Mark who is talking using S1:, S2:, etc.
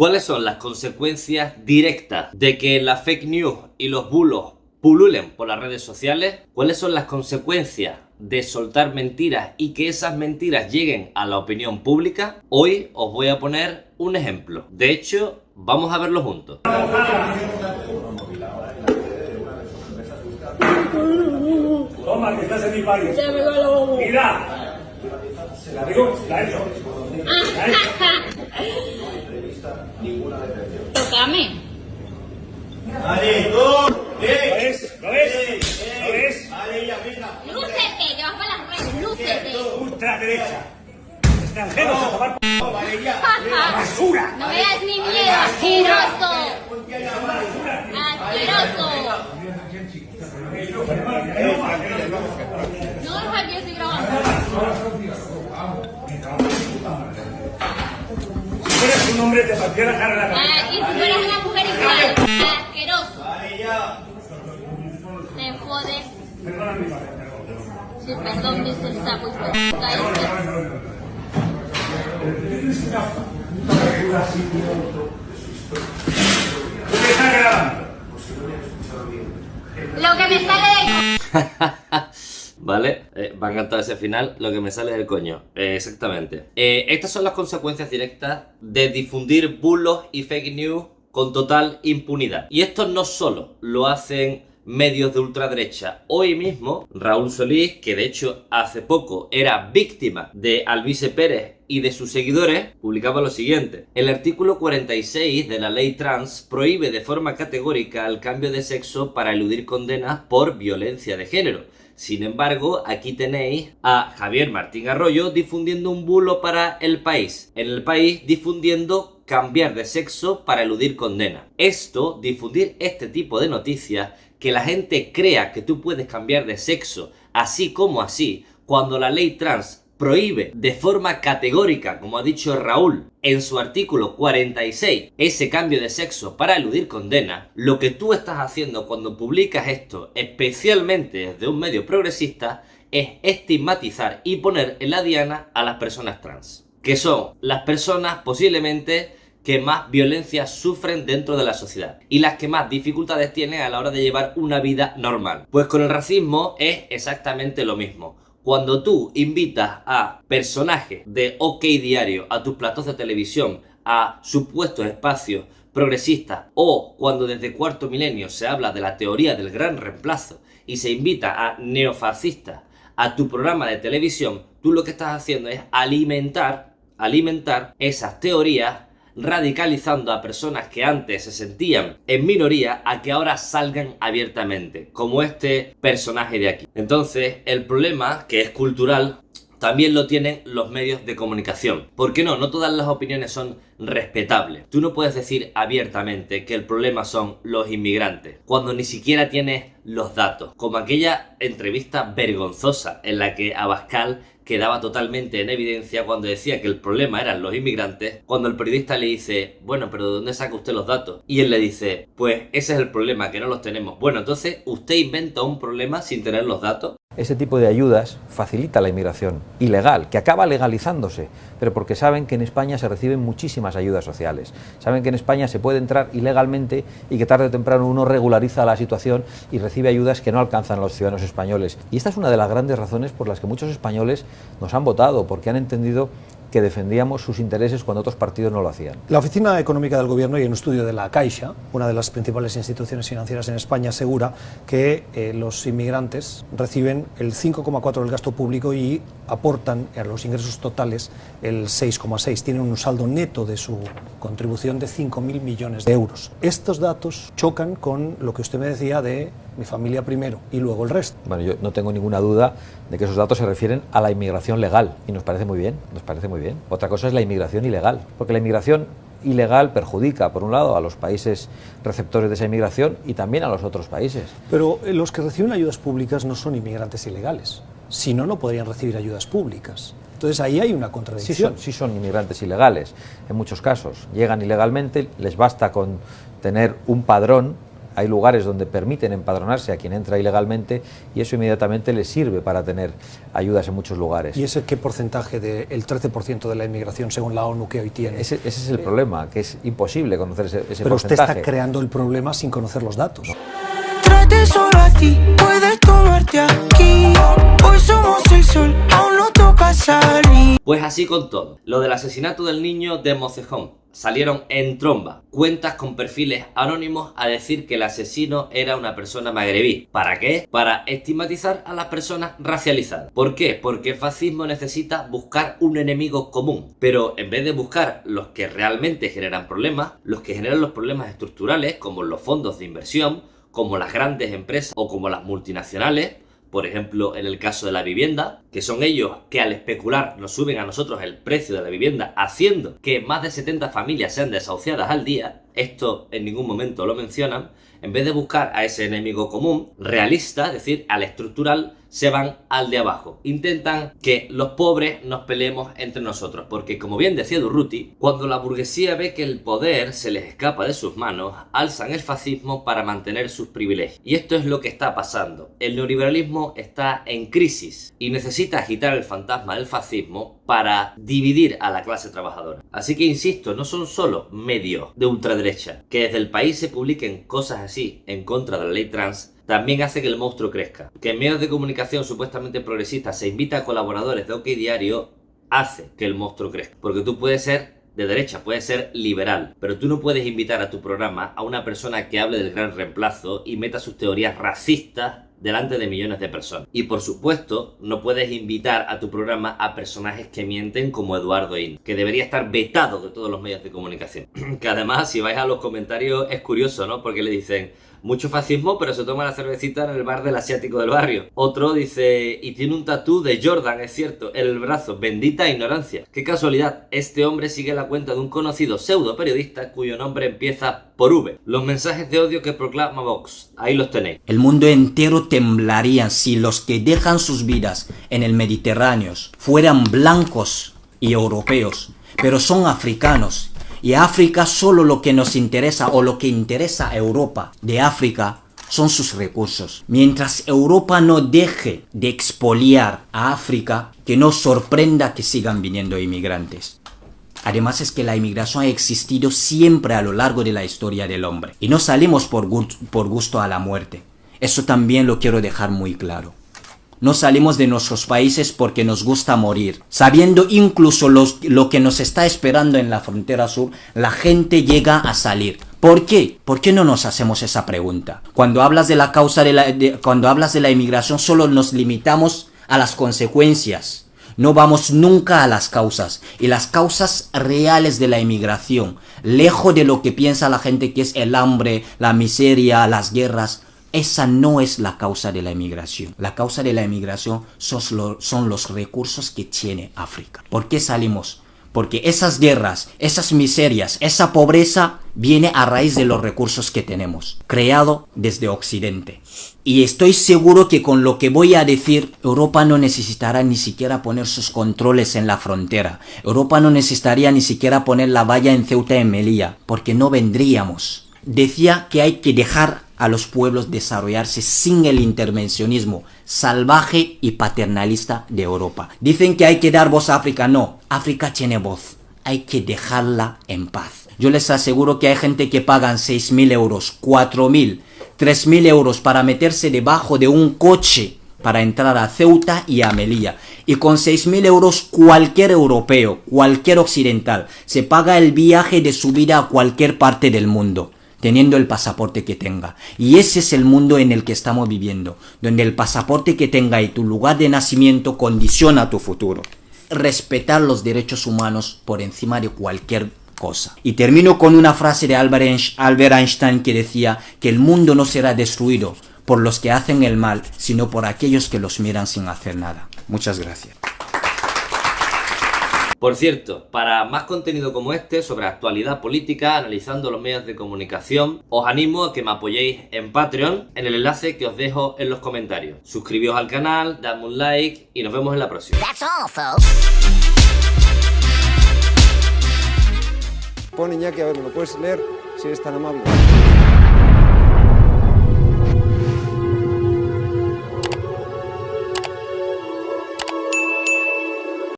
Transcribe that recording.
S1: ¿Cuáles son las consecuencias directas de que la fake news y los bulos pululen por las redes sociales? ¿Cuáles son las consecuencias de soltar mentiras y que esas mentiras lleguen a la opinión pública? Hoy os voy a poner un ejemplo. De hecho, vamos a verlo juntos.
S2: Toma, que estás en mi país. Mira. La digo, la he hecho.
S3: Tócame.
S2: ¿Lo ves? ¿Lo ves? ¿Lo ves?
S3: Lúcete, que vas para las redes, lúcete.
S2: Ultraderecha. Extranjeros a tomar basura.
S3: No me das ni miedo, asqueroso. Asqueroso. No, Javier, yo estoy grabando.
S2: Si eres un hombre, te partió la cara en la cabeza.
S3: Y si fueras una mujer igual, asqueroso. Te jodes. Sí, perdón, dice el sapo y fue.
S2: ¿Qué está grabando?
S3: Lo que me sale del...
S1: ¿Vale? Va a encantar ese final, lo que me sale del coño. Exactamente. Estas son las consecuencias directas de difundir bulos y fake news con total impunidad. Y esto no solo lo hacen medios de ultraderecha. Hoy mismo, Raúl Solís, que de hecho hace poco era víctima de Alvise Pérez y de sus seguidores, publicaba lo siguiente: el artículo 46 de la ley trans prohíbe de forma categórica el cambio de sexo para eludir condenas por violencia de género. Sin embargo, aquí tenéis a Javier Martín Arroyo difundiendo un bulo para El País. En El País difundiendo cambiar de sexo para eludir condena. Esto, difundir este tipo de noticias, que la gente crea que tú puedes cambiar de sexo así como así, cuando la ley trans prohíbe de forma categórica, como ha dicho Raúl en su artículo 46, ese cambio de sexo para eludir condena. Lo que tú estás haciendo cuando publicas esto, especialmente desde un medio progresista, es estigmatizar y poner en la diana a las personas trans, que son las personas posiblemente que más violencia sufren dentro de la sociedad y las que más dificultades tienen a la hora de llevar una vida normal. Pues con el racismo es exactamente lo mismo. Cuando tú invitas a personajes de OK Diario a tus platos de televisión, a supuestos espacios progresistas, o cuando desde Cuarto Milenio se habla de la teoría del gran reemplazo y se invita a neofascistas a tu programa de televisión, tú lo que estás haciendo es alimentar esas teorías, radicalizando a personas que antes se sentían en minoría a que ahora salgan abiertamente, como este personaje de aquí. Entonces, el problema, que es cultural, también lo tienen los medios de comunicación. ¿Por qué no? No todas las opiniones son respetables. Tú no puedes decir abiertamente que el problema son los inmigrantes, cuando ni siquiera tienes los datos. Como aquella entrevista vergonzosa en la que Abascal quedaba totalmente en evidencia cuando decía que el problema eran los inmigrantes, cuando el periodista le dice, bueno, pero ¿de dónde saca usted los datos? Y él le dice, pues ese es el problema, que no los tenemos. Bueno, entonces, ¿usted inventa un problema sin tener los datos?
S4: Ese tipo de ayudas facilita la inmigración ilegal, que acaba legalizándose, pero porque saben que en España se reciben muchísimas ayudas sociales. Saben que en España se puede entrar ilegalmente y que tarde o temprano uno regulariza la situación y recibe ayudas que no alcanzan a los ciudadanos españoles. Y esta es una de las grandes razones por las que muchos españoles nos han votado, porque han entendido que defendíamos sus intereses cuando otros partidos no lo hacían.
S5: La Oficina Económica del Gobierno y un estudio de la Caixa, una de las principales instituciones financieras en España, asegura que los inmigrantes reciben el 5,4% del gasto público y aportan a los ingresos totales el 6,6%. Tienen un saldo neto de su contribución de 5.000 millones de euros. Estos datos chocan con lo que usted me decía de mi familia primero y luego el resto.
S4: Bueno, yo no tengo ninguna duda de que esos datos se refieren a la inmigración legal y nos parece muy bien, nos parece muy bien. Otra cosa es la inmigración ilegal, porque la inmigración ilegal perjudica, por un lado, a los países receptores de esa inmigración y también a los otros países.
S5: Pero los que reciben ayudas públicas no son inmigrantes ilegales, si no, no podrían recibir ayudas públicas. Entonces ahí hay una contradicción.
S4: Sí son inmigrantes ilegales, en muchos casos. Llegan ilegalmente, les basta con tener un padrón Hay lugares donde permiten empadronarse a quien entra ilegalmente y eso inmediatamente les sirve para tener ayudas en muchos lugares.
S5: ¿Y ese qué porcentaje del 13% de la inmigración según la ONU que hoy tiene?
S4: Ese es el problema, que es imposible conocer ese
S5: Pero
S4: porcentaje.
S5: usted está creando el problema sin conocer los datos.
S6: Trate solo a ti, puedes tomarte aquí. Hoy somos el sol, aún no toca salir.
S1: Pues así con todo. Lo del asesinato del niño de Mocejón. Salieron en tromba cuentas con perfiles anónimos a decir que el asesino era una persona magrebí. ¿Para qué? Para estigmatizar a las personas racializadas. ¿Por qué? Porque el fascismo necesita buscar un enemigo común. Pero en vez de buscar los que realmente generan problemas, los que generan los problemas estructurales, como los fondos de inversión, como las grandes empresas o como las multinacionales, por ejemplo en el caso de la vivienda, que son ellos que al especular nos suben a nosotros el precio de la vivienda, haciendo que más de 70 familias sean desahuciadas al día, esto en ningún momento lo mencionan. En vez de buscar a ese enemigo común, realista, es decir, al estructural, se van al de abajo. Intentan que los pobres nos peleemos entre nosotros, porque como bien decía Durruti, cuando la burguesía ve que el poder se les escapa de sus manos, alzan el fascismo para mantener sus privilegios. Y esto es lo que está pasando. El neoliberalismo está en crisis y necesita agitar el fantasma del fascismo para dividir a la clase trabajadora. Así que insisto, no son solo medios de ultraderecha. Que desde el país se publiquen cosas así en contra de la ley trans también hace que el monstruo crezca. Que en medios de comunicación supuestamente progresistas se invita a colaboradores de OK Diario hace que el monstruo crezca. Porque tú puedes ser de derecha, puedes ser liberal, pero tú no puedes invitar a tu programa a una persona que hable del gran reemplazo y meta sus teorías racistas delante de millones de personas. Y por supuesto, no puedes invitar a tu programa a personajes que mienten como Eduardo In, que debería estar vetado de todos los medios de comunicación. Que además, si vais a los comentarios, es curioso, ¿no? Porque le dicen mucho fascismo, pero se toma la cervecita en el bar del asiático del barrio. Otro dice, y tiene un tatú de Jordan, es cierto, en el brazo. Bendita ignorancia. Qué casualidad, este hombre sigue la cuenta de un conocido pseudo periodista cuyo nombre empieza por V. Los mensajes de odio que proclama Vox. Ahí los tenéis.
S7: El mundo entero temblaría si los que dejan sus vidas en el Mediterráneo fueran blancos y europeos, pero son africanos. Y África solo lo que nos interesa o lo que interesa a Europa de África son sus recursos. Mientras Europa no deje de expoliar a África, que no sorprenda que sigan viniendo inmigrantes. Además es que la inmigración ha existido siempre a lo largo de la historia del hombre. Y no salimos por gusto a la muerte. Eso también lo quiero dejar muy claro. No salimos de nuestros países porque nos gusta morir. Sabiendo incluso lo que nos está esperando en la frontera sur, la gente llega a salir. ¿Por qué? ¿Por qué no nos hacemos esa pregunta? Cuando hablas de la causa cuando hablas de la inmigración, solo nos limitamos a las consecuencias. No vamos nunca a las causas. Y las causas reales de la inmigración, lejos de lo que piensa la gente que es el hambre, la miseria, las guerras, esa no es la causa de la inmigración. La causa de la inmigración son los recursos que tiene África. ¿Por qué salimos? Porque esas guerras, esas miserias, esa pobreza viene a raíz de los recursos que tenemos, creado desde Occidente. Y estoy seguro que con lo que voy a decir, Europa no necesitará ni siquiera poner sus controles en la frontera. Europa no necesitaría ni siquiera poner la valla en Ceuta y Melilla, porque no vendríamos. Decía que hay que dejar a los pueblos desarrollarse sin el intervencionismo salvaje y paternalista de Europa. Dicen que hay que dar voz a África. No, África tiene voz. Hay que dejarla en paz. Yo les aseguro que hay gente que pagan 6.000 euros, 4.000, 3.000 euros para meterse debajo de un coche para entrar a Ceuta y a Melilla. Y con 6.000 euros cualquier europeo, cualquier occidental, se paga el viaje de su vida a cualquier parte del mundo, teniendo el pasaporte que tenga. Y ese es el mundo en el que estamos viviendo, donde el pasaporte que tenga y tu lugar de nacimiento condiciona tu futuro. Respetar los derechos humanos por encima de cualquier cosa. Y termino con una frase de Albert Einstein que decía que el mundo no será destruido por los que hacen el mal, sino por aquellos que los miran sin hacer nada. Muchas gracias.
S1: Por cierto, para más contenido como este sobre actualidad política, analizando los medios de comunicación, os animo a que me apoyéis en Patreon, en el enlace que os dejo en los comentarios. Suscribíos al canal, dadme un like y nos vemos en la próxima.
S8: Pon, Iñaki, a ver, ¿me lo puedes leer? Si eres tan amable.